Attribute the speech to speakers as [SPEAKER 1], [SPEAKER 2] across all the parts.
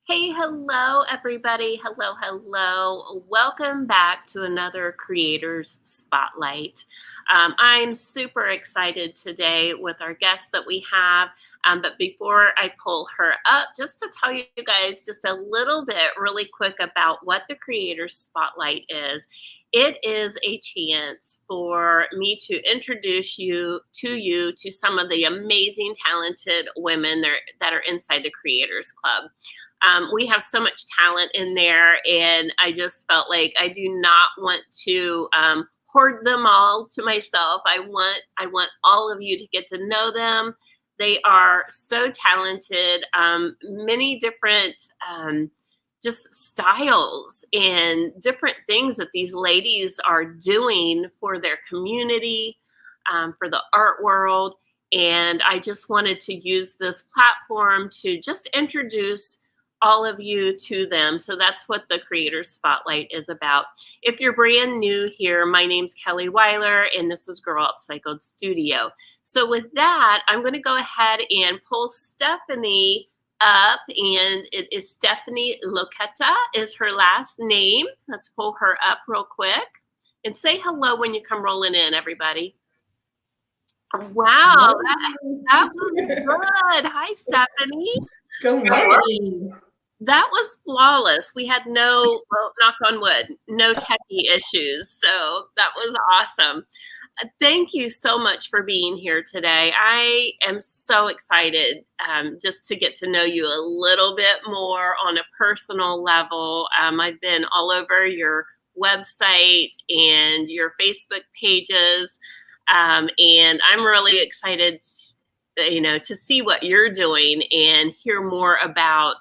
[SPEAKER 1] Hey, hello, everybody. Hello, hello. Welcome back to another Creators Spotlight. I'm super excited today with our guest that we have. But before I pull her up, just to tell you guys just a little bit really quick about what the Creators Spotlight is. It is a chance for me to introduce you to some of the amazing, talented women that are inside the Creators Club. We have so much talent in there, and I just felt like I do not want to hoard them all to myself. I want all of you to get to know them. They are so talented, many different just styles and different things that these ladies are doing for their community, for the art world. And I just wanted to use this platform to just introduce all of you to them. So that's what the Creators Spotlight is about. If you're brand new here, my name's Kelly Weiler, and this is Girl Upcycled Studio. So with that, I'm going to go ahead and pull Stephanie up, and it is Stephanie Locchetta is her last name. Let's pull her up real quick and say hello when you come rolling in, everybody. Wow, that was good. Hi, Stephanie.
[SPEAKER 2] Good morning.
[SPEAKER 1] That was flawless. We had no, well, knock on wood, no techie issues. So that was awesome. Thank you so much for being here today. I am so excited just to get to know you a little bit more on a personal level. I've been all over your website and your Facebook pages, and I'm really excited to see what you're doing and hear more about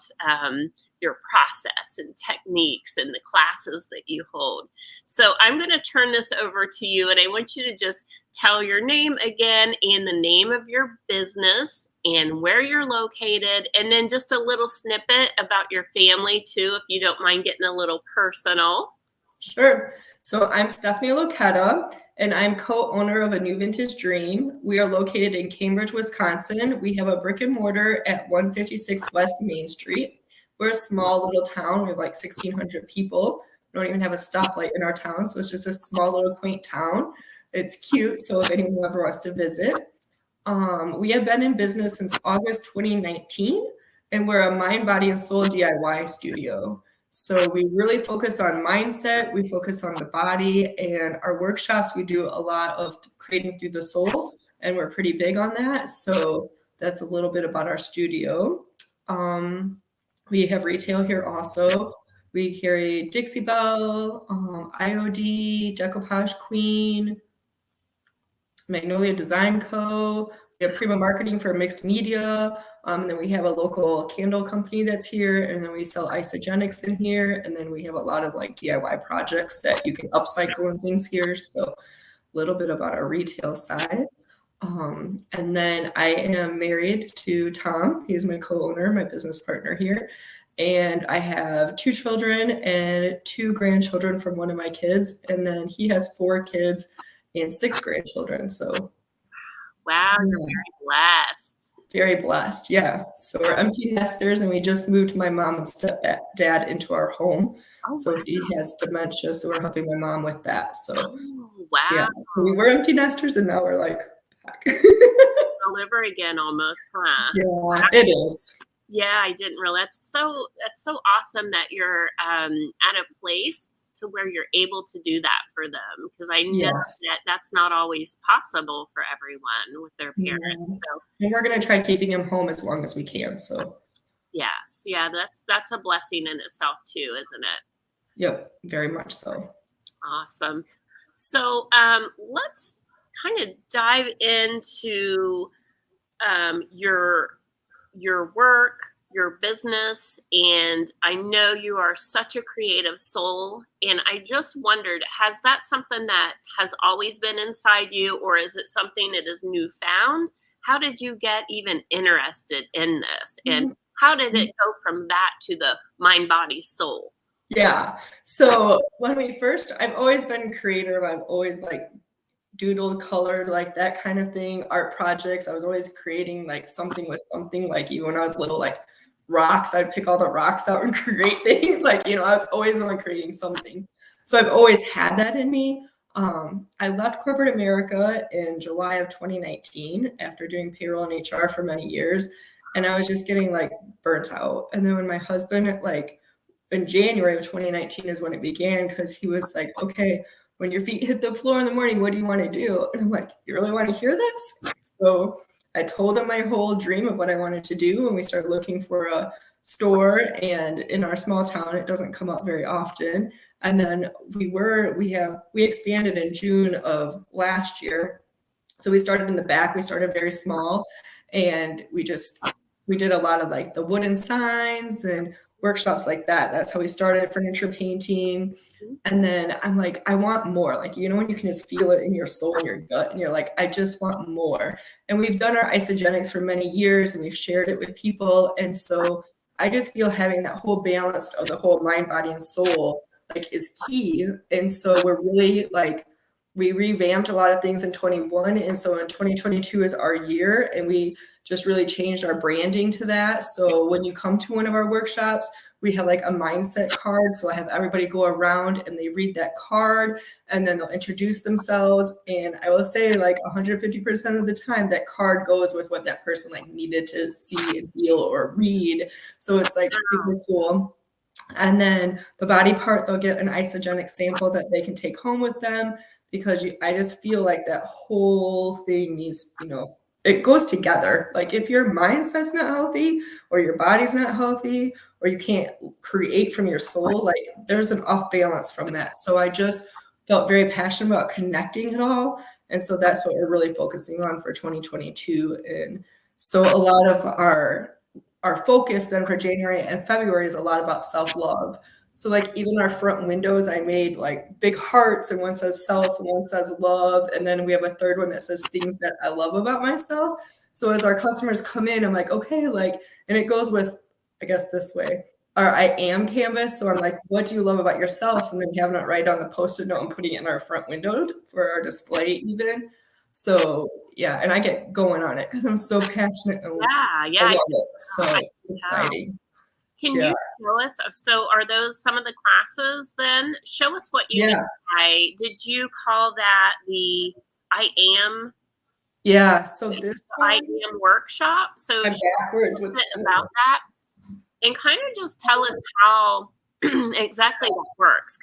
[SPEAKER 1] your process and techniques and the classes that you hold. So I'm going to turn this over to you, and I want you to just tell your name again and the name of your business and where you're located, and then just a little snippet about your family too, if you don't mind getting a little personal.
[SPEAKER 2] Sure. So I'm Stephanie Locchetta, and I'm co-owner of A New Vintage Dream. We are located in Cambridge, Wisconsin. We have a brick and mortar at 156 West Main Street. We're a small little town. We have like 1,600 people. We don't even have a stoplight in our town, so it's just a small little quaint town. It's cute, so if anyone ever wants to visit. We have been in business since August 2019, and we're a mind, body, and soul DIY studio. So we really focus on mindset, we focus on the body, and our workshops, we do a lot of creating through the soul, and we're pretty big on that. So that's a little bit about our studio. We have retail here also. We carry Dixie Belle, IOD, Decoupage Queen, Magnolia Design Co. We have Prima Marketing for mixed media. And then we have a local candle company that's here. And then we sell isogenics in here. And then we have a lot of like DIY projects that you can upcycle and things here. So a little bit about our retail side. And then I am married to Tom. He's my co-owner, my business partner here. And I have 2 children and 2 grandchildren from one of my kids. And then he has 4 kids and 6 grandchildren. So
[SPEAKER 1] wow, you're very blessed.
[SPEAKER 2] Very blessed, yeah. So we're empty nesters, and we just moved my mom and stepdad into our home.
[SPEAKER 1] Oh,
[SPEAKER 2] so
[SPEAKER 1] wow.
[SPEAKER 2] he has dementia, so we're helping my mom with that. So
[SPEAKER 1] wow.
[SPEAKER 2] Yeah, so we were empty nesters, and now we're like back.
[SPEAKER 1] All over again almost, huh?
[SPEAKER 2] Yeah, it is.
[SPEAKER 1] Yeah, I didn't realize. That's so awesome that you're at a place to where you're able to do that for them, because I know that that's not always possible for everyone with their parents.
[SPEAKER 2] Yeah.
[SPEAKER 1] So,
[SPEAKER 2] and we're gonna try keeping him home as long as we can. So
[SPEAKER 1] yes, yeah, that's a blessing in itself too, isn't it?
[SPEAKER 2] Yep, very much so.
[SPEAKER 1] Awesome. So let's kind of dive into your work, your business, and I know you are such a creative soul, and I just wondered, has that something that has always been inside you, or is it something that is newfound? How did you get even interested in this, and how did it go from that to the mind, body, soul?
[SPEAKER 2] Yeah, so when we first, I've always been creative. I've always like doodled, colored, like that kind of thing, art projects. I was always creating like something with something, like even when I was little, like rocks. I'd pick all the rocks out and create things. Like, I was always the one creating something. So I've always had that in me. I left corporate America in July of 2019 after doing payroll and HR for many years. And I was just getting like burnt out. And then when my husband, like in January of 2019 is when it began, because he was like, okay, when your feet hit the floor in the morning, what do you want to do? And I'm like, you really want to hear this? So I told him my whole dream of what I wanted to do. And we started looking for a store. And in our small town, it doesn't come up very often. And then we expanded in June of last year. So we started in the back. We started very small, and we did a lot of like the wooden signs and workshops like that. That's how we started furniture painting. And then I'm like, I want more. Like, when you can just feel it in your soul and your gut, and you're like, I just want more. And we've done our isogenics for many years, and we've shared it with people. And so I just feel having that whole balance of the whole mind, body, and soul like is key. And so we're really like, we revamped a lot of things in 21. And so in 2022 is our year, and we just really changed our branding to that. So when you come to one of our workshops, we have like a mindset card. So I have everybody go around and they read that card, and then they'll introduce themselves. And I will say like 150% of the time that card goes with what that person like needed to see and feel or read. So it's like super cool. And then the body part, they'll get an isogenic sample that they can take home with them, because I just feel like that whole thing needs, it goes together. Like if your mindset's not healthy, or your body's not healthy, or you can't create from your soul, like there's an off balance from that. So I just felt very passionate about connecting it all. And so that's what we're really focusing on for 2022. And so a lot of our focus then for January and February is a lot about self-love. So like even our front windows, I made like big hearts, and one says self and one says love. And then we have a third one that says things that I love about myself. So as our customers come in, I'm like, okay, like, and it goes with, I guess this way, our I am canvas. So I'm like, what do you love about yourself? And then we have it right on the Post-it note and putting it in our front window for our display even. So yeah, and I get going on it because I'm so passionate. And
[SPEAKER 1] Yeah.
[SPEAKER 2] I love it. So it's exciting.
[SPEAKER 1] Can you show us? So, are those some of the classes then? Show us what you mean by, did you call that the I am?
[SPEAKER 2] Yeah. So this
[SPEAKER 1] I am workshop. So,
[SPEAKER 2] I'm backwards with
[SPEAKER 1] about that, and kind of just tell us how exactly that works.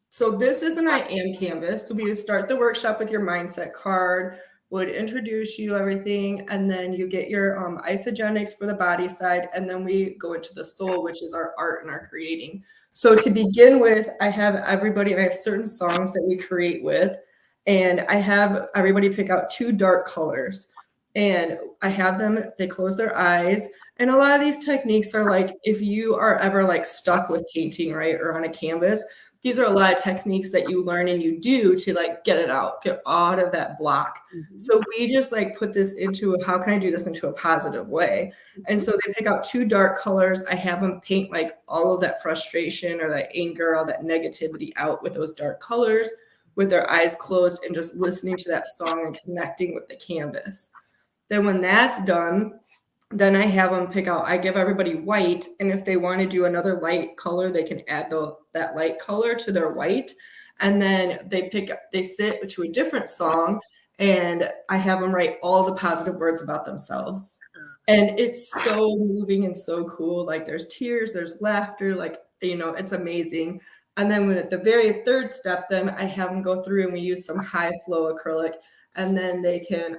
[SPEAKER 2] So this is an I am canvas. So we would start the workshop with your mindset card, would introduce you everything, and then you get your isogenics for the body side, and then we go into the soul, which is our art and our creating. So to begin with, I have everybody, and I have certain songs that we create with, and I have everybody pick out 2 dark colors, and I have them, they close their eyes. And a lot of these techniques are like, if you are ever like stuck with painting, right, or on a canvas, these are a lot of techniques that you learn and you do to like get it out, get out of that block. So we just like put this into how can I do this into a positive way? And so they pick out 2 dark colors. I have them paint like all of that frustration or that anger, all that negativity out with those dark colors, with their eyes closed and just listening to that song and connecting with the canvas. Then when that's done, then I have them pick out, I give everybody white. And if they want to do another light color, they can add that light color to their white. And then they sit to a different song, and I have them write all the positive words about themselves. And it's so moving and so cool. Like there's tears, there's laughter, like, it's amazing. And then when at the very third step, then I have them go through and we use some high flow acrylic, and then they can,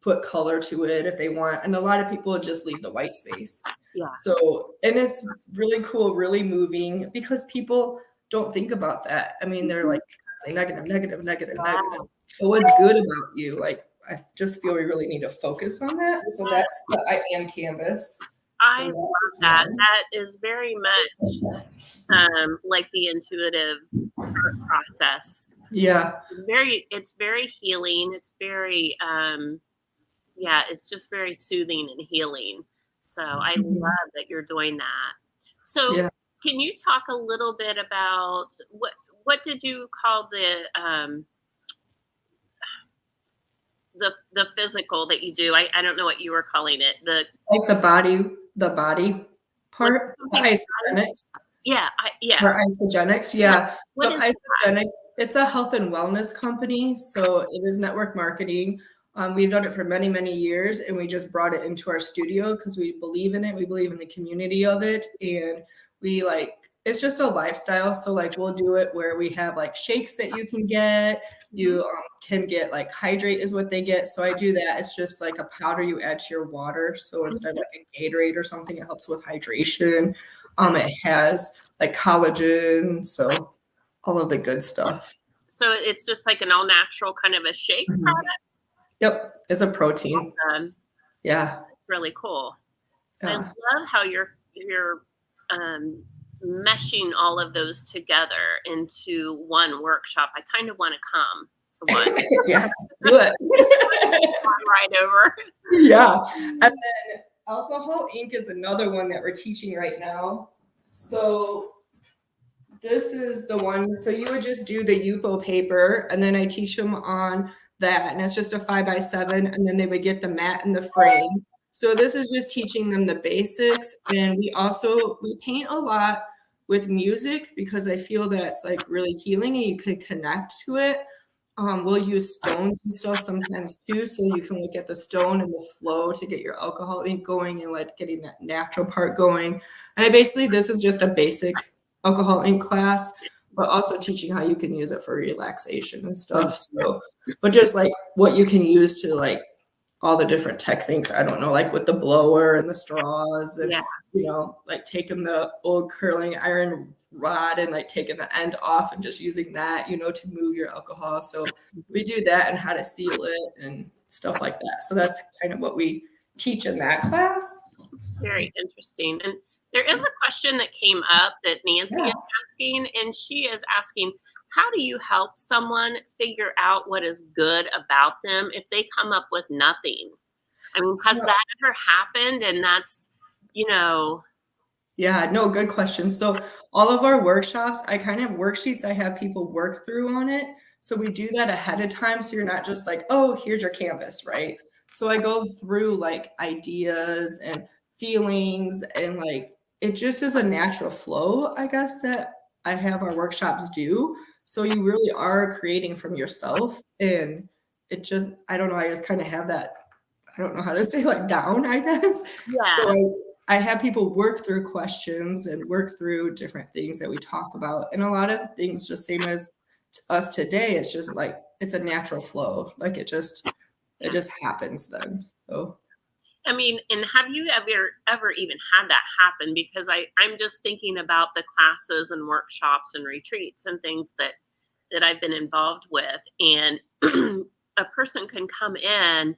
[SPEAKER 2] put color to it if they want. And a lot of people just leave the white space.
[SPEAKER 1] Yeah.
[SPEAKER 2] So, and it's really cool, really moving, because people don't think about that. I mean, they're like, say negative. But what's good about you? Like, I just feel we really need to focus on that. So that's the I am canvas.
[SPEAKER 1] I love that. That is very much like the intuitive process.
[SPEAKER 2] Yeah.
[SPEAKER 1] It's very healing. It's very it's just very soothing and healing. So I love that you're doing that. So can you talk a little bit about what did you call the physical that you do? I don't know what you were calling it.
[SPEAKER 2] Like the body the body
[SPEAKER 1] Like
[SPEAKER 2] part,
[SPEAKER 1] some
[SPEAKER 2] the
[SPEAKER 1] people's bodies.
[SPEAKER 2] isogenics.
[SPEAKER 1] Yeah, yeah,
[SPEAKER 2] Or isogenics,
[SPEAKER 1] yeah.
[SPEAKER 2] yeah.
[SPEAKER 1] What
[SPEAKER 2] So
[SPEAKER 1] is
[SPEAKER 2] isogenics, it's a health and wellness company. So it is network marketing. We've done it for many, many years, and we just brought it into our studio because we believe in it. We believe in the community of it, and we like it's just a lifestyle. So like we'll do it where we have like shakes that you can get.
[SPEAKER 1] Mhm.
[SPEAKER 2] You can get like hydrate is what they get. So I do that. It's just like a powder you add to your water. So instead of like a Gatorade or something, it helps with hydration. It has like collagen, so all of the good stuff.
[SPEAKER 1] So it's just like an all natural kind of a shake
[SPEAKER 2] Mhm.
[SPEAKER 1] product.
[SPEAKER 2] Yep, it's a protein. Yeah,
[SPEAKER 1] It's really cool. I
[SPEAKER 2] yeah.
[SPEAKER 1] love how you're um, meshing all of those together into one workshop. I kind of want to come to one
[SPEAKER 2] Yeah, do it.
[SPEAKER 1] right over.
[SPEAKER 2] Yeah. And then Alcohol Inc. is another one that we're teaching right now. So this is the one. So you would just do the Yupo paper, and then I teach them on that, and it's just a 5x7, and then they would get the mat and the frame. So this is just teaching them the basics, and we paint a lot with music because I feel that's like really healing, and you can connect to it. We'll use stones and stuff sometimes too, so you can look at the stone and the flow to get your alcohol ink going and like getting that natural part going. And this is just a basic alcohol ink class, but also teaching how you can use it for relaxation and stuff. So, but just like what you can use to like all the different techniques. I don't know, like with the blower and the straws and
[SPEAKER 1] Yeah.
[SPEAKER 2] like taking the old curling iron rod and like taking the end off and just using that, to move your alcohol. So we do that and how to seal it and stuff like that. So that's kind of what we teach in that class.
[SPEAKER 1] It's very interesting. And there is a question that came up that Nancy
[SPEAKER 2] Yeah.
[SPEAKER 1] is asking, and she is asking, how do you help someone figure out what is good about them if they come up with nothing? I mean, has that ever happened? And that's, you know,
[SPEAKER 2] Yeah, no, good question. So all of our workshops, I kind of worksheets I have people work through on it. So we do that ahead of time. So you're not just like, oh, here's your canvas, right? So I go through like ideas and feelings and like it just is a natural flow, I guess, that I have our workshops do. So you really are creating from yourself. And it just, I don't know, I just kind of have that, I don't know how to say like down, I guess.
[SPEAKER 1] yeah,
[SPEAKER 2] So I have people work through questions and work through different things that we talk about. And a lot of things, just same as us today, it's just like it's a natural flow. Like it
[SPEAKER 1] yeah.
[SPEAKER 2] just happens then. So
[SPEAKER 1] I mean, and have you ever even had that happen? Because I'm just thinking about the classes and workshops and retreats and things that I've been involved with, and a person can come in,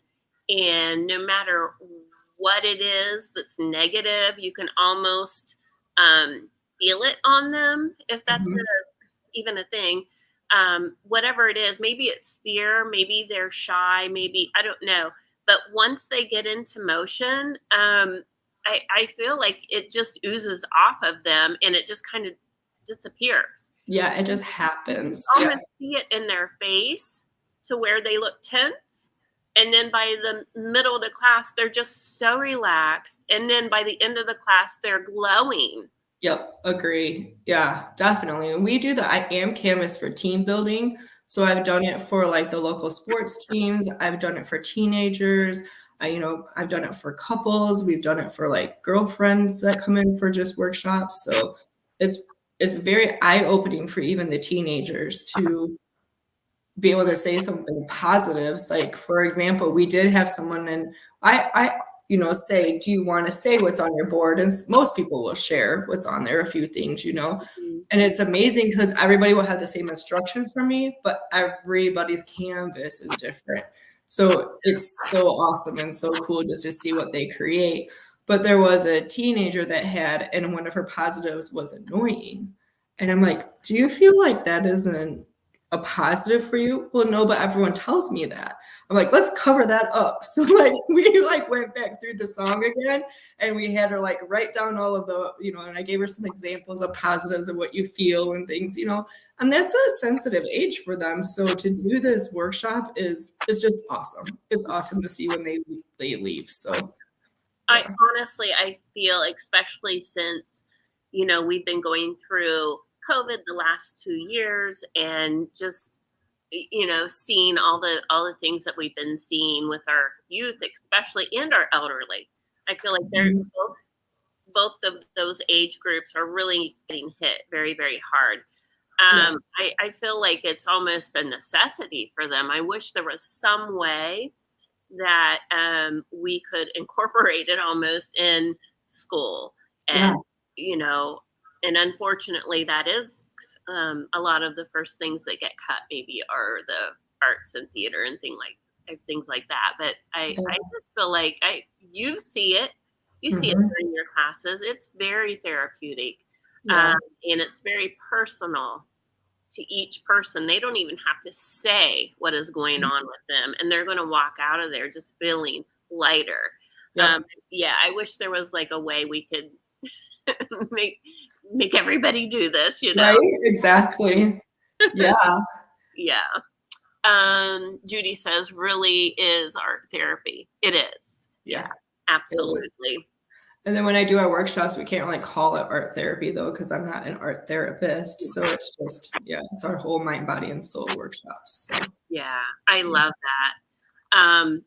[SPEAKER 1] and no matter what it is that's negative, you can almost feel it on them, if that's
[SPEAKER 2] mhm.
[SPEAKER 1] even a thing. Whatever it is, maybe it's fear, maybe they're shy, maybe I don't know. But once they get into motion, I feel like it just oozes off of them and it just kind of disappears.
[SPEAKER 2] Yeah, it just happens. Yeah.
[SPEAKER 1] Almost see it in their face to where they look tense. And then by the middle of the class, they're just so relaxed. And then by the end of the class, they're glowing.
[SPEAKER 2] Yep, agree. Yeah, definitely. And we do the I am canvas for team building. So I've done it for like the local sports teams. I've done it for teenagers. I've done it for couples. We've done it for like girlfriends that come in for just workshops. So it's it's very eye-opening for even the teenagers to be able to say something positives. Like, for example, we did have someone and say, do you want to say what's on your board? And most people will share what's on there, a few things,
[SPEAKER 1] Mhm.
[SPEAKER 2] and it's amazing because everybody will have the same instruction from me, but everybody's canvas is different. So it's so awesome and so cool just to see what they create. But there was a teenager that had, and one of her positives was annoying. And I'm like, do you feel like that isn't a positive for you? Well, no, but everyone tells me that. I'm like, let's cover that up. So like we like went back through the song again and we had her like write down all of the, and I gave her some examples of positives of what you feel and things, and that's a sensitive age for them. So to do this workshop is just awesome. It's awesome to see when they leave. So
[SPEAKER 1] I
[SPEAKER 2] Yeah.
[SPEAKER 1] honestly, I feel, especially since, we've been going through COVID the last 2 years, and just, seeing all the things that we've been seeing with our youth, especially, and our elderly. I feel like they're
[SPEAKER 2] Mhm.
[SPEAKER 1] both of those age groups are really getting hit very, very hard.
[SPEAKER 2] Yes.
[SPEAKER 1] I feel like it's almost a necessity for them. I wish there was some way that we could incorporate it almost in school.
[SPEAKER 2] Yeah.
[SPEAKER 1] And, you know, and unfortunately, that is a lot of the first things that get cut, maybe, are the arts and theater and things like that. But I
[SPEAKER 2] Yeah.
[SPEAKER 1] just feel like you see it. You see it
[SPEAKER 2] Mhm.
[SPEAKER 1] during your classes. It's very therapeutic,
[SPEAKER 2] Yeah.
[SPEAKER 1] and it's very personal to each person. They don't even have to say what is going on with them, and they're going to walk out of there just feeling lighter.
[SPEAKER 2] Yep.
[SPEAKER 1] Yeah, I wish there was like a way we could make make everybody do this.
[SPEAKER 2] Right? Exactly. Yeah.
[SPEAKER 1] Yeah. Judy says, really is art therapy. It is. Yeah,
[SPEAKER 2] Yeah. It is.
[SPEAKER 1] absolutely.
[SPEAKER 2] And then when I do our workshops, we can't really call it art therapy though, because I'm not an art therapist. So it's just, yeah, it's our whole mind, body, and soul workshops. So
[SPEAKER 1] Yeah, I
[SPEAKER 2] yeah.
[SPEAKER 1] love that.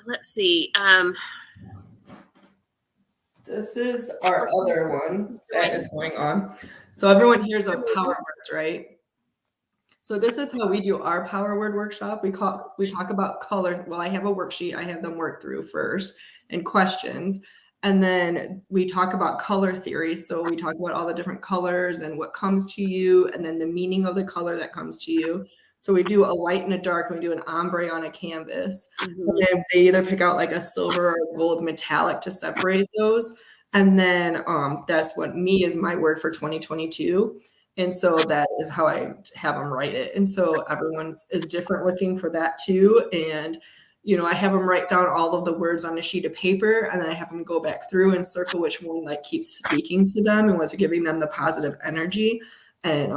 [SPEAKER 1] Let's see.
[SPEAKER 2] This is our other one that is going on. So everyone hears of power words, right? So this is how we do our power word workshop. We talk about color. Well, I have a worksheet I have them work through first and questions. And then we talk about color theory. So we talk about all the different colors and what comes to you, and then the meaning of the color that comes to you. So we do a light and a dark, and we do an ombre on a canvas. And
[SPEAKER 1] Mhm.
[SPEAKER 2] then they either pick out like a silver or a gold metallic to separate those. And then that's what me is my word for 2022. And so that is how I have them write it. And so everyone's is different looking for that too. And, I have them write down all of the words on a sheet of paper, and then I have them go back through and circle which one like keeps speaking to them and what's giving them the positive energy. And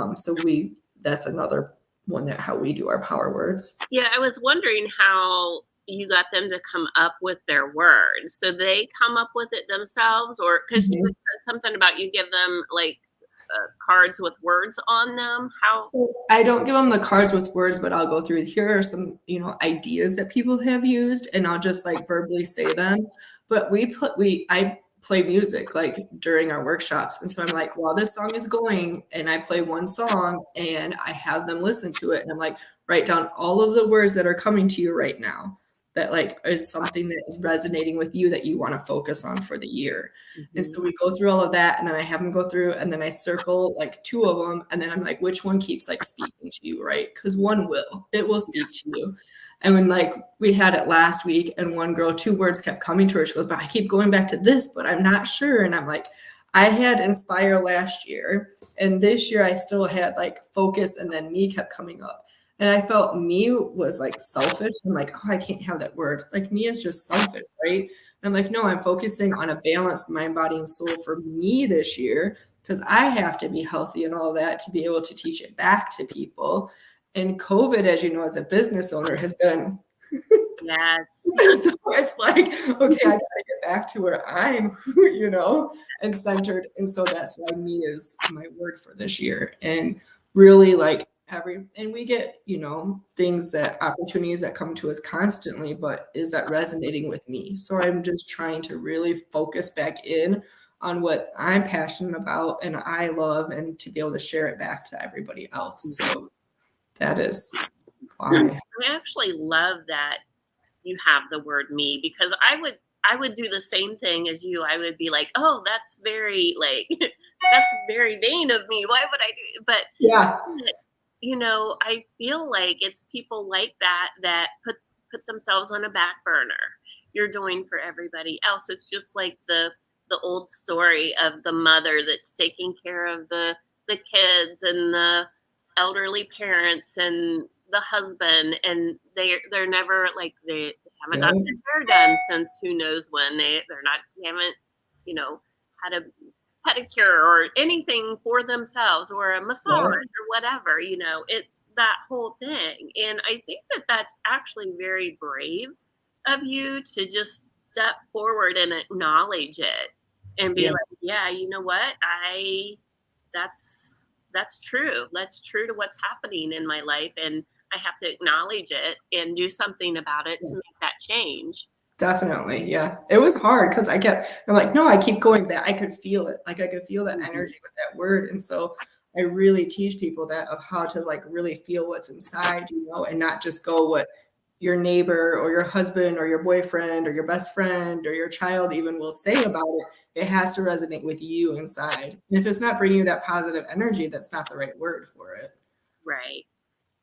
[SPEAKER 2] that's another one that how we do our power words.
[SPEAKER 1] Yeah, I was wondering how you got them to come up with their words. So they come up with it themselves, or because you
[SPEAKER 2] Mhm.
[SPEAKER 1] said something about you give them like cards with words on them. How?
[SPEAKER 2] So I don't give them the cards with words, but I'll go through here are some, ideas that people have used, and I'll just like verbally say them. But I play music like during our workshops. And so I'm like, while this song is going, and I play one song and I have them listen to it, and I'm like, write down all of the words that are coming to you right now that like is something that is resonating with you that you want to focus on for the year. And
[SPEAKER 1] Mhm.
[SPEAKER 2] so we go through all of that, and then I have them go through, and then I circle like two of them, and then I'm like, which one keeps like speaking to you, right? Because it will speak to you. And when like we had it last week, and one girl, two words kept coming to her, she goes, but I keep going back to this, but I'm not sure. And I'm like, I had inspire last year, and this year I still had like focus, and then me kept coming up. And I felt me was like selfish. I'm like, oh, I can't have that word. Like me is just selfish, right? I'm like, no, I'm focusing on a balanced mind, body, and soul for me this year because I have to be healthy and all that to be able to teach it back to people. And COVID, as you know, as a business owner, has been
[SPEAKER 1] Yes.
[SPEAKER 2] so it's like, okay, I gotta get back to where I'm, and centered. And so that's why me is my word for this year. And really like and we get, things that opportunities that come to us constantly, but is that resonating with me? So I'm just trying to really focus back in on what I'm passionate about and I love, and to be able to share it back to everybody else. So that is why.
[SPEAKER 1] I actually love that you have the word me, because I would do the same thing as you. I would be like, oh, that's very like that's very vain of me. Why would I do? But
[SPEAKER 2] Yeah.
[SPEAKER 1] I feel like it's people like that that put themselves on a back burner. You're doing for everybody else. It's just like the old story of the mother that's taking care of the kids and the elderly parents and the husband, and they're never like they haven't
[SPEAKER 2] Yeah.
[SPEAKER 1] got their hair done since who knows when. They haven't you know had a pedicure or anything for themselves, or a massage
[SPEAKER 2] Yeah.
[SPEAKER 1] or whatever. It's that whole thing. And I think that that's actually very brave of you to just step forward and acknowledge it and be
[SPEAKER 2] Yeah.
[SPEAKER 1] like, yeah, you know what? That's true. That's true to what's happening in my life. And I have to acknowledge it and do something about it to make that change.
[SPEAKER 2] Definitely. Yeah. It was hard because I'm like, no, I keep going back. I could feel it. Like I could feel that energy with that word. And so I really teach people that of how to like really feel what's inside, and not just go what your neighbor or your husband or your boyfriend or your best friend or your child even will say about it. It has to resonate with you inside. And if it's not bringing you that positive energy, that's not the right word for it.
[SPEAKER 1] Right.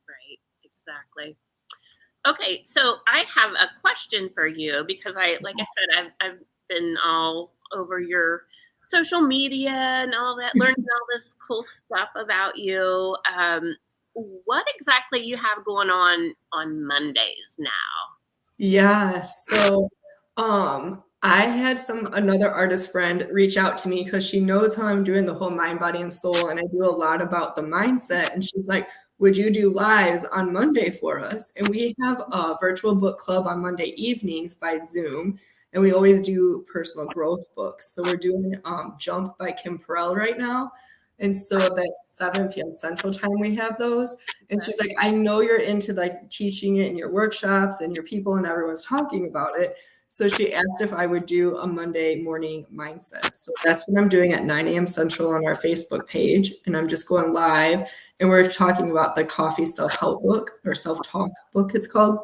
[SPEAKER 1] Right. Exactly. Okay, so I have a question for you because like I said, I've been all over your social media and all that, learning all this cool stuff about you. What exactly you have going on Mondays now?
[SPEAKER 2] Yeah. So I had another artist friend reach out to me because she knows how I'm doing the whole mind, body, and soul, and I do a lot about the mindset. And she's like, would you do lives on Monday for us? And we have a virtual book club on Monday evenings by Zoom. And we always do personal growth books. So we're doing Jump by Kim Perrell right now. And so that's 7 p.m. Central Time we have those. And she's like, I know you're into like teaching it in your workshops and your people and everyone's talking about it. So she asked if I would do a Monday morning mindset. So that's what I'm doing at 9 a.m. Central on our Facebook page. And I'm just going live and we're talking about the coffee self-help book or self-talk book, it's called.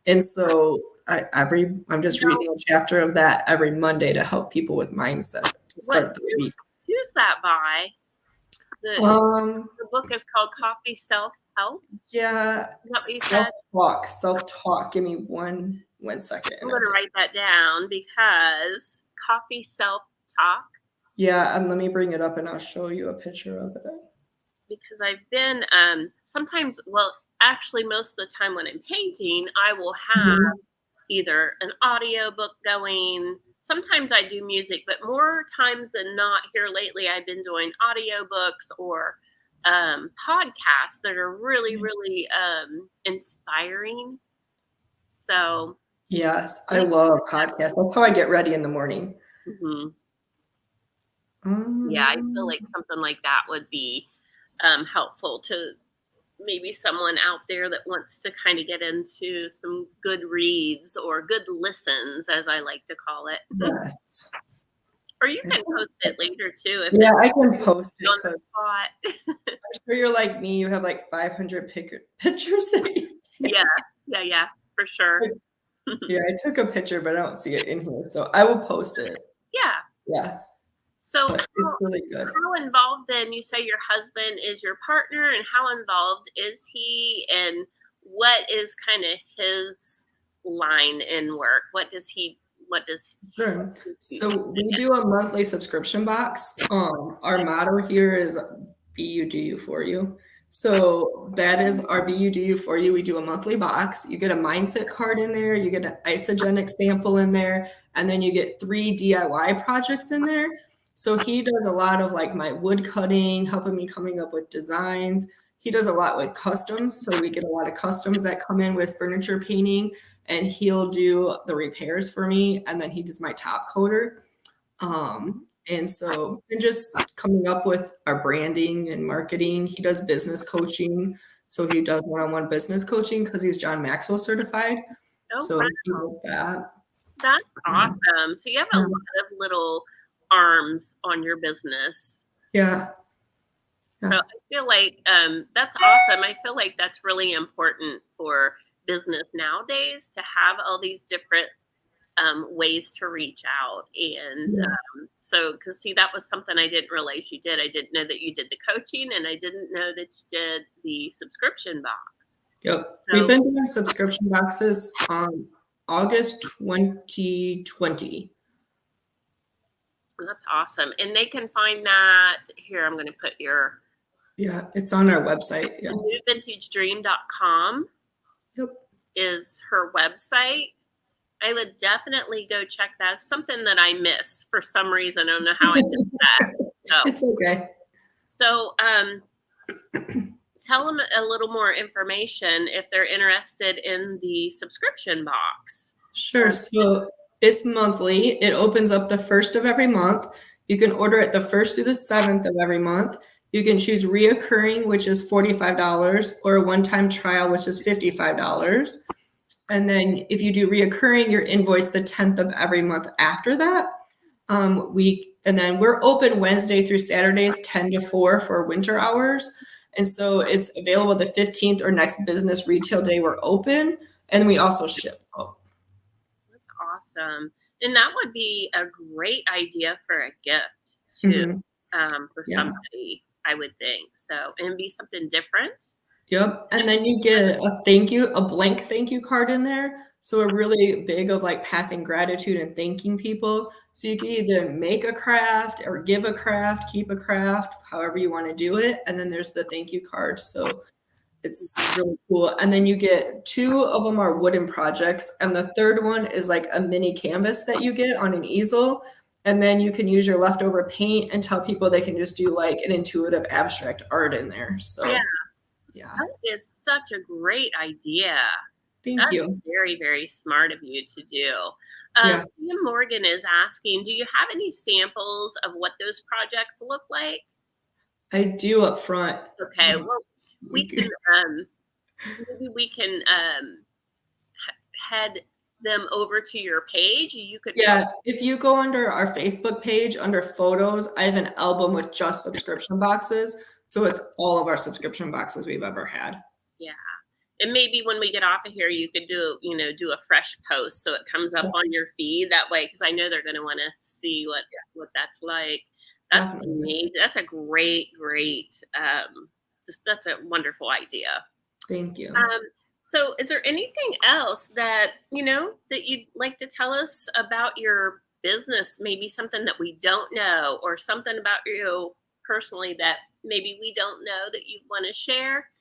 [SPEAKER 2] And so I'm just reading a chapter of that every Monday to help people with mindset to start the week.
[SPEAKER 1] Who's that by? The book is called Coffee Self-Help.
[SPEAKER 2] Yeah,
[SPEAKER 1] Is that what you said?
[SPEAKER 2] Self-talk. Give me one second.
[SPEAKER 1] I'm going to write that down because Coffee Self-Talk.
[SPEAKER 2] Yeah, and let me bring it up and I'll show you a picture of it.
[SPEAKER 1] Because I've been sometimes, well, actually most of the time when I'm painting, I will have either an audio book going. Sometimes I do music, but more times than not here lately, I've been doing audio books or podcasts that are really, really inspiring. So
[SPEAKER 2] yes, I love podcasts. That's how I get ready in the morning.
[SPEAKER 1] Yeah, I feel like something like that would be helpful to maybe someone out there that wants to kind of get into some good reads or good listens, as I like to call it.
[SPEAKER 2] Yes.
[SPEAKER 1] Or you can post it later too. If
[SPEAKER 2] yeah, I can post it.
[SPEAKER 1] On the spot.
[SPEAKER 2] I'm sure you're like me. You have like 500 pictures.
[SPEAKER 1] Yeah, for sure.
[SPEAKER 2] Yeah, I took a picture, but I don't see it in here. So I will post it. Yeah.
[SPEAKER 1] So
[SPEAKER 2] it's really good.
[SPEAKER 1] How involved then? You say your husband is your partner, and how involved is he? And what is kind of his line in work? What does he?
[SPEAKER 2] Sure. So we do a monthly subscription box. Our motto here is "Be you, do you, for you." So that is our "Be you, do you, for you." We do a monthly box. You get a mindset card in there. You get an isogenic sample in there, and then you get 3 DIY projects in there. So he does a lot of like my wood cutting, helping me coming up with designs. He does a lot with customs. So we get a lot of customs that come in with furniture painting, and he'll do the repairs for me. And then he does my top coater. And so we're just coming up with our branding and marketing. He does business coaching. So he does one-on-one business coaching because he's John Maxwell certified. So he does that.
[SPEAKER 1] That's awesome. So you have a lot of little arms on your business.
[SPEAKER 2] Yeah.
[SPEAKER 1] So I feel like that's awesome. I feel like that's really important for business nowadays to have all these different ways to reach out. And so, because see, that was something I didn't realize you did. I didn't know that you did the coaching, and I didn't know that you did the subscription box.
[SPEAKER 2] Yep. So, we've been doing subscription boxes August 2020.
[SPEAKER 1] That's awesome. And they can find that here. I'm going to put your.
[SPEAKER 2] Yeah, it's on our website. Yeah.
[SPEAKER 1] NewVintageDream.com is her website. I would definitely go check that. It's something that I miss for some reason. I don't know how I missed that. So.
[SPEAKER 2] It's okay.
[SPEAKER 1] So tell them a little more information if they're interested in the subscription box.
[SPEAKER 2] Sure. So It's monthly. It opens up the first of every month. You can order it the first through the seventh of every month. You can choose reoccurring, which is $45, or a one-time trial, which is $55. And then if you do reoccurring, you're invoiced the 10th of every month after that. And then we're open Wednesday through Saturdays, 10 to 4 for winter hours. And so it's available the 15th or next business retail day we're open. And we also ship. Oh,
[SPEAKER 1] That's awesome. And that would be a great idea for a gift too,
[SPEAKER 2] mhm.
[SPEAKER 1] for
[SPEAKER 2] Yeah.
[SPEAKER 1] somebody, I would think. So, and be something different.
[SPEAKER 2] Yep. And then you get a blank thank you card in there. So we're really big of like passing gratitude and thanking people. So you can either make a craft or give a craft, keep a craft, however you want to do it. And then there's the thank you card. So it's really cool. And then you get two of them are wooden projects. And the third one is like a mini canvas that you get on an easel. And then you can use your leftover paint and tell people they can just do like an intuitive abstract art in there.
[SPEAKER 1] Yeah,
[SPEAKER 2] So yeah.
[SPEAKER 1] that is such a great idea.
[SPEAKER 2] Thank
[SPEAKER 1] That's
[SPEAKER 2] you.
[SPEAKER 1] very, very smart of you to do.
[SPEAKER 2] Yeah,
[SPEAKER 1] Ian Morgan is asking, do you have any samples of what those projects look like?
[SPEAKER 2] I do up front.
[SPEAKER 1] Okay, well, we
[SPEAKER 2] We
[SPEAKER 1] can maybe we can head them over to your page. You could
[SPEAKER 2] Yeah, if you go under our Facebook page, under photos, I have an album with just subscription boxes. So it's all of our subscription boxes we've ever had.
[SPEAKER 1] yeah. And maybe when we get off of here, you could do a fresh post so it comes up on your feed that way, because I know they're going to want to see what that's like. That's
[SPEAKER 2] Definitely.
[SPEAKER 1] amazing. That's a great, great. That's a wonderful idea.
[SPEAKER 2] Thank you.
[SPEAKER 1] So, is there anything else that that you'd like to tell us about your business? Maybe something that we don't know, or something about you personally that maybe we don't know that you want to share?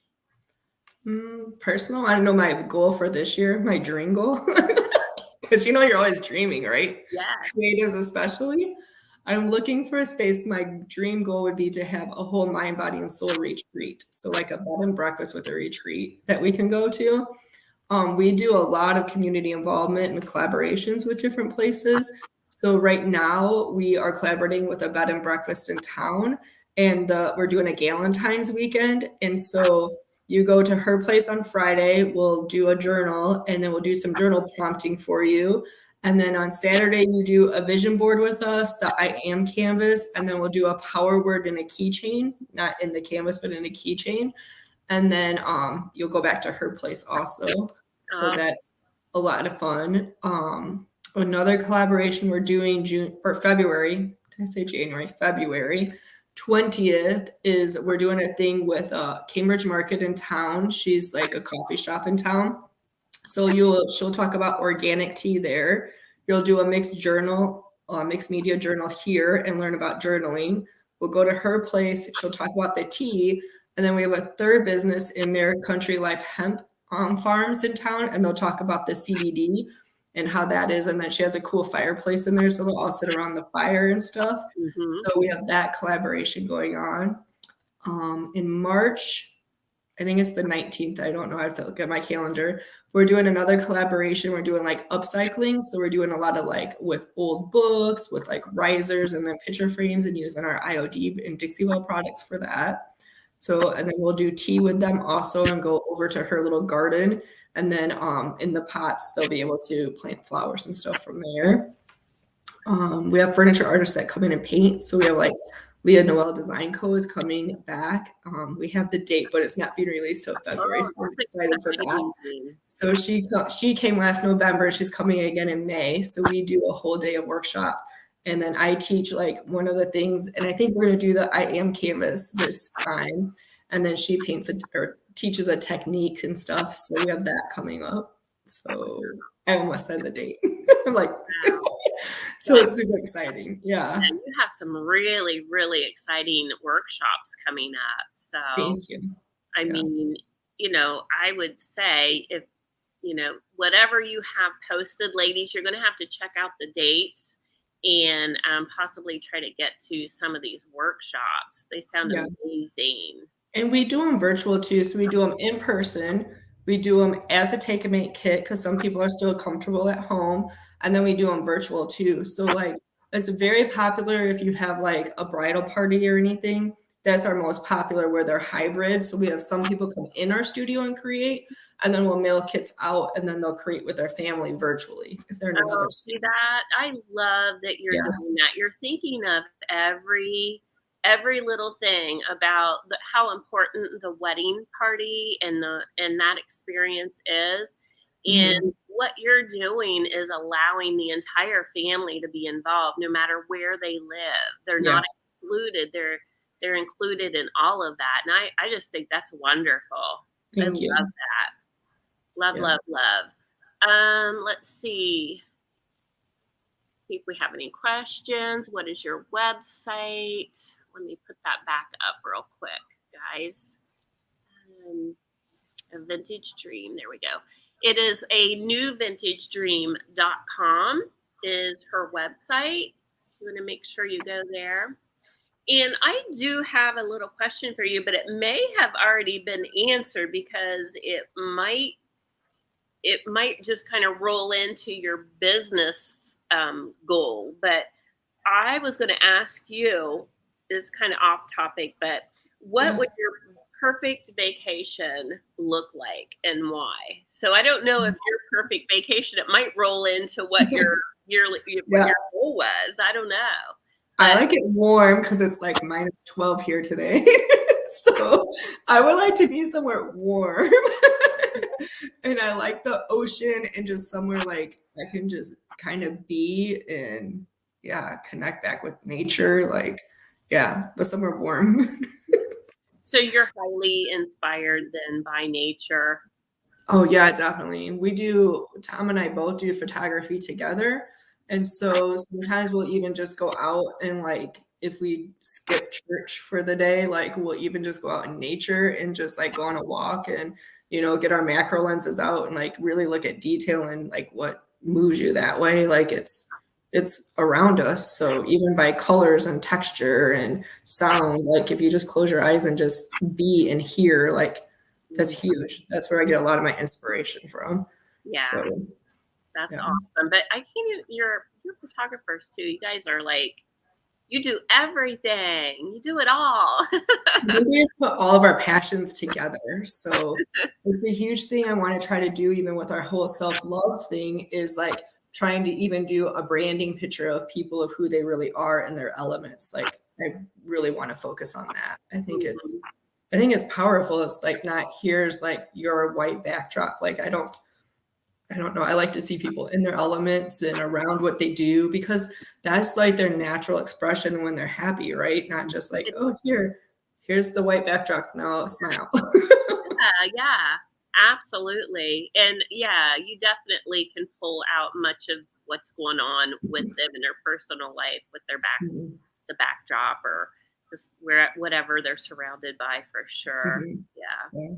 [SPEAKER 2] Personal, I don't know my goal for this year, my dream goal. Because you're always dreaming, right?
[SPEAKER 1] Yes.
[SPEAKER 2] Creatives especially. I'm looking for a space. My dream goal would be to have a whole mind, body, and soul retreat. So like a bed and breakfast with a retreat that we can go to. We do a lot of community involvement and collaborations with different places. So right now we are collaborating with a bed and breakfast in town, and we're doing a Galentine's weekend. And so you go to her place on Friday, we'll do a journal, and then we'll do some journal prompting for you. And then on Saturday, you do a vision board with us, the I am canvas, and then we'll do a power word in a keychain, not in the canvas, but in a keychain. And then you'll go back to her place also. So
[SPEAKER 1] Uh,
[SPEAKER 2] that's a lot of fun. Another collaboration we're doing June or February. Did I say January? February 20th is we're doing a thing with Cambridge Market in town. She's like a coffee shop in town. So she'll talk about organic tea there. You'll do a mixed media journal here and learn about journaling. We'll go to her place. She'll talk about the tea. And then we have a third business in there, Country Life Hemp Farms in town, and they'll talk about the CBD and how that is. And then she has a cool fireplace in there, so they'll all sit around the fire and stuff.
[SPEAKER 1] mhm.
[SPEAKER 2] So we have that collaboration going on. In March, I think it's the 19th. I don't know. I have to look at my calendar. We're doing another collaboration. We're doing like upcycling. So we're doing a lot of like with old books, with like risers and then picture frames and using our IOD and Dixie Well products for that. So, and then we'll do tea with them also and go over to her little garden. And then in the pots, they'll be able to plant flowers and stuff from there. We have furniture artists that come in and paint. So we have like Leah Noel Design Co. is coming back. We have the date, but it's not being released till February.
[SPEAKER 1] Oh,
[SPEAKER 2] So I'm
[SPEAKER 1] that's
[SPEAKER 2] excited for that.
[SPEAKER 1] exciting.
[SPEAKER 2] So she came last November. She's coming again in May. So we do a whole day of workshop. And then I teach like one of the things, and I think we're going to do the I am canvas this time. And then she paints or teaches a technique and stuff. So we have that coming up. So I almost said the date. I'm like,
[SPEAKER 1] Wow.
[SPEAKER 2] so it's super exciting. Yeah.
[SPEAKER 1] And you have some really, really exciting workshops coming up. So,
[SPEAKER 2] Thank you.
[SPEAKER 1] I
[SPEAKER 2] Yeah.
[SPEAKER 1] mean, I would say if, whatever you have posted, ladies, you're going to have to check out the dates and possibly try to get to some of these workshops. They sound
[SPEAKER 2] Yeah.
[SPEAKER 1] amazing.
[SPEAKER 2] And we do them virtual too. So we do them in person. We do them as a take and make kit because some people are still comfortable at home. And then we do them virtual too. So like it's very popular if you have like a bridal party or anything. That's our most popular where they're hybrid. So we have some people come in our studio and create, and then we'll mail kits out and then they'll create with their family virtually if they're in another
[SPEAKER 1] Oh, see
[SPEAKER 2] state.
[SPEAKER 1] that? I love that you're
[SPEAKER 2] Yeah.
[SPEAKER 1] doing that. You're thinking of every little thing about how important the wedding party and that experience is.
[SPEAKER 2] Mhm.
[SPEAKER 1] And what you're doing is allowing the entire family to be involved no matter where they live. They're
[SPEAKER 2] Yeah.
[SPEAKER 1] not excluded. They're included in all of that. And I just think that's wonderful. I
[SPEAKER 2] Thank
[SPEAKER 1] love
[SPEAKER 2] you.
[SPEAKER 1] that. Love,
[SPEAKER 2] Yeah.
[SPEAKER 1] love, love. Let's see. See if we have any questions. What is your website? Let me put that back up real quick, guys. Um, a vintage dream. There we go. It is a newvintagedream.com is her website. So you want to make sure you go there. And I do have a little question for you, but it may have already been answered because it might just kind of roll into your business goal. But I was going to ask you, this kind of off topic, but what
[SPEAKER 2] Yeah.
[SPEAKER 1] would your perfect vacation look like and why? So I don't know if your perfect vacation, it might roll into what what
[SPEAKER 2] Yeah.
[SPEAKER 1] your goal was. I don't know.
[SPEAKER 2] I
[SPEAKER 1] But
[SPEAKER 2] like it warm because it's like -12 here today. So I would like to be somewhere warm. And I like the ocean and just somewhere like I can just kind of be and yeah, connect back with nature. Like, yeah, but somewhere warm.
[SPEAKER 1] so you're highly inspired then by nature.
[SPEAKER 2] Oh yeah, definitely. Tom and I both do photography together. And so sometimes we'll even just go out and like if we skip church for the day, like we'll even just go out in nature and just like go on a walk and get our macro lenses out and like really look at detail and like what moves you that way. Like it's around us. So even by colors and texture and sound, like if you just close your eyes and just be and hear, like that's huge. That's where I get a lot of my inspiration from.
[SPEAKER 1] Yeah,
[SPEAKER 2] So,
[SPEAKER 1] that's
[SPEAKER 2] yeah.
[SPEAKER 1] awesome. But I can't. You're photographers too. You guys are like you do everything. You do it all.
[SPEAKER 2] We just put all of our passions together. So it's a huge thing I want to try to do, even with our whole self-love thing, is like trying to even do a branding picture of people of who they really are and their elements. Like I really want to focus on that. I think it's powerful. It's like not here's like your white backdrop. Like I don't know. I like to see people in their elements and around what they do because that's like their natural expression when they're happy, right? Not just like, oh, here's the white backdrop. Now smile.
[SPEAKER 1] Yeah, absolutely. And yeah, you definitely can pull out much of what's going on with them in their personal life with
[SPEAKER 2] Mhm,
[SPEAKER 1] the backdrop or just whatever they're surrounded by for sure.
[SPEAKER 2] mhm.
[SPEAKER 1] Yeah.
[SPEAKER 2] Yeah.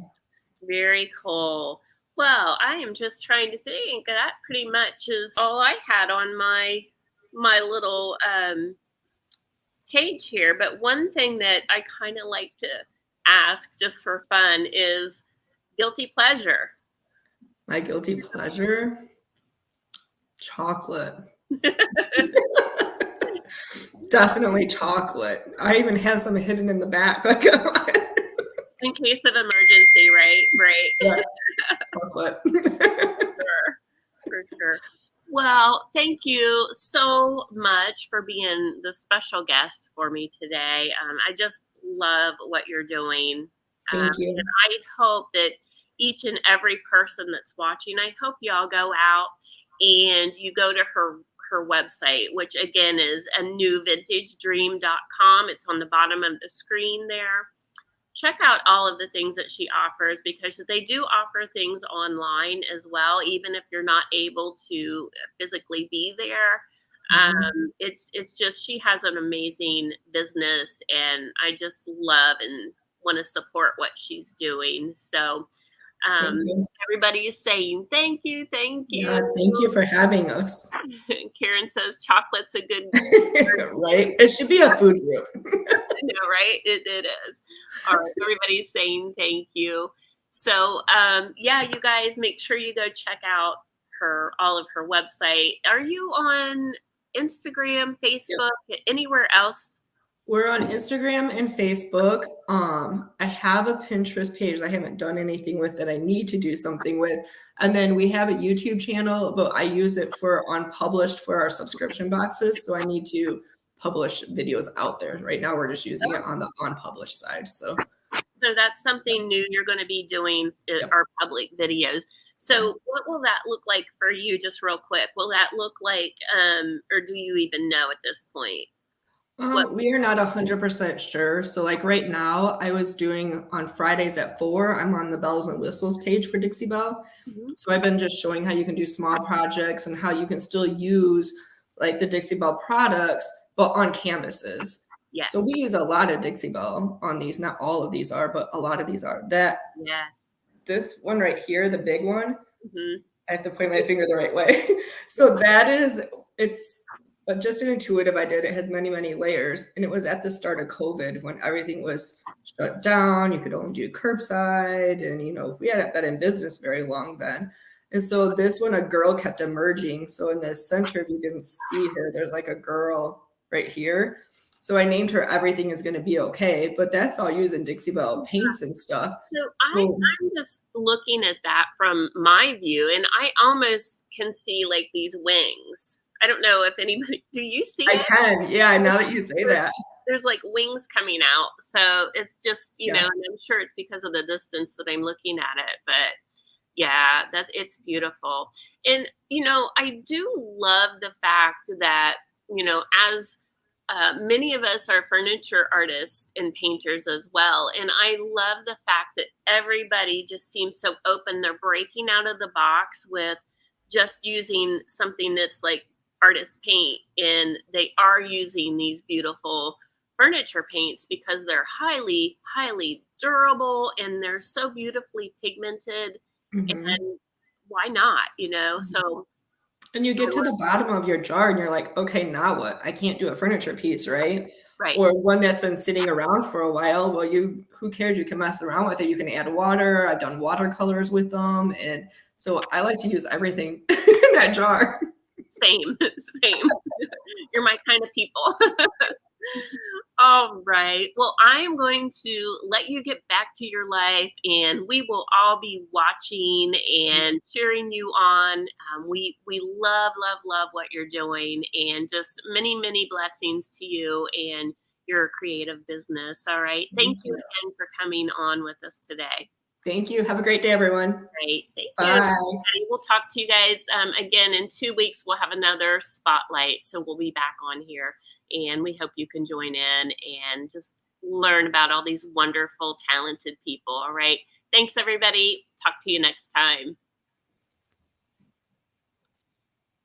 [SPEAKER 1] Very cool. Well, I am just trying to think. That pretty much is all I had on my little page here. But one thing that I kind of like to ask just for fun is guilty pleasure.
[SPEAKER 2] My guilty pleasure, chocolate. Definitely chocolate. I even have some hidden in the back. Like,
[SPEAKER 1] In case of emergency, right? Right.
[SPEAKER 2] yeah, chocolate.
[SPEAKER 1] Sure. For sure. Well, thank you so much for being the special guest for me today. I just love what you're doing.
[SPEAKER 2] Thank
[SPEAKER 1] And
[SPEAKER 2] you.
[SPEAKER 1] I hope that each and every person that's watching, I hope y'all go out and you go to her website, which again is a newvintagedream.com. It's on the bottom of the screen there. Check out all of the things that she offers because they do offer things online as well, even if you're not able to physically be there.
[SPEAKER 2] Mhm.
[SPEAKER 1] It's just she has an amazing business, and I just love and want to support what she's doing. So
[SPEAKER 2] Thank you.
[SPEAKER 1] everybody is saying thank you.
[SPEAKER 2] Yeah, thank you for having us.
[SPEAKER 1] Karen says chocolate's a good
[SPEAKER 2] Right? It should be a food group.
[SPEAKER 1] I know, right? It is. All right. Everybody's saying thank you. So yeah, you guys make sure you go check out all of her website. Are you on Instagram,
[SPEAKER 2] Yep.
[SPEAKER 1] Facebook, anywhere else?
[SPEAKER 2] We're on Instagram and Facebook. I have a Pinterest page I haven't done anything with that I need to do something with. And then we have a YouTube channel, but I use it for unpublished for our subscription boxes. So I need to publish videos out there. Right now we're just using it on the unpublished side. So
[SPEAKER 1] So that's something new you're going to be doing,
[SPEAKER 2] yep.
[SPEAKER 1] our public videos.
[SPEAKER 2] Yeah.
[SPEAKER 1] So what will that look like for you, just real quick? Will that look like, or do you even know at this point? What?
[SPEAKER 2] We are not 100% sure. So like right now, I was doing on Fridays at 4, I'm on the bells and whistles page for Dixie Belle.
[SPEAKER 1] Mhm.
[SPEAKER 2] So I've been just showing how you can do small projects and how you can still use like the Dixie Belle products, but on canvases. So
[SPEAKER 1] Yes.
[SPEAKER 2] we use a lot of Dixie Belle on these. Not all of these are, but a lot of these are.
[SPEAKER 1] Yes.
[SPEAKER 2] This one right here, the big one,
[SPEAKER 1] Hmm.
[SPEAKER 2] I have to point my finger the right way. So it's just an intuitive I did. It has many, many layers. And it was at the start of COVID when everything was shut down. You could only do curbside. And, we hadn't been in business very long then. And so this one, a girl kept emerging. So in the center, if you can see her, there's like a girl right here. So I named her Everything is going to be okay. But that's all using Dixie Belle paints and stuff.
[SPEAKER 1] So
[SPEAKER 2] So
[SPEAKER 1] I'm just looking at that from my view, and I almost can see like these wings. I don't know if anybody, do you see
[SPEAKER 2] I
[SPEAKER 1] it?
[SPEAKER 2] can. Yeah. Now that you say that.
[SPEAKER 1] There's like wings coming out. So it's just,
[SPEAKER 2] Yeah.
[SPEAKER 1] and I'm sure it's because of the distance that I'm looking at it, but yeah, that it's beautiful. And, I do love the fact that, as many of us are furniture artists and painters as well. And I love the fact that everybody just seems so open. They're breaking out of the box with just using something that's like artist paint. And they are using these beautiful furniture paints because they're highly, highly durable and they're so beautifully pigmented.
[SPEAKER 2] Mhm.
[SPEAKER 1] And why not, So,
[SPEAKER 2] And you get to the bottom of your jar and you're like, okay, now what? I can't do a furniture piece, right?
[SPEAKER 1] right.
[SPEAKER 2] Or one that's been sitting around for a while. Well, who cares? You can mess around with it. You can add water. I've done watercolors with them. And so I like to use everything in that jar.
[SPEAKER 1] Same, same. You're my kind of people. All right. Well, I am going to let you get back to your life, and we will all be watching and cheering you on. We love, love, love what you're doing, and just many, many blessings to you and your creative business. All right. Thank
[SPEAKER 2] Thank
[SPEAKER 1] you
[SPEAKER 2] you.
[SPEAKER 1] again for coming on with us today.
[SPEAKER 2] Thank you. Have a great day, everyone.
[SPEAKER 1] Great. Thank you,
[SPEAKER 2] Bye.
[SPEAKER 1] everybody. We'll talk to you guys again in 2 weeks. We'll have another spotlight. So we'll be back on here. And we hope you can join in and just learn about all these wonderful, talented people. All right. Thanks, everybody. Talk to you next time.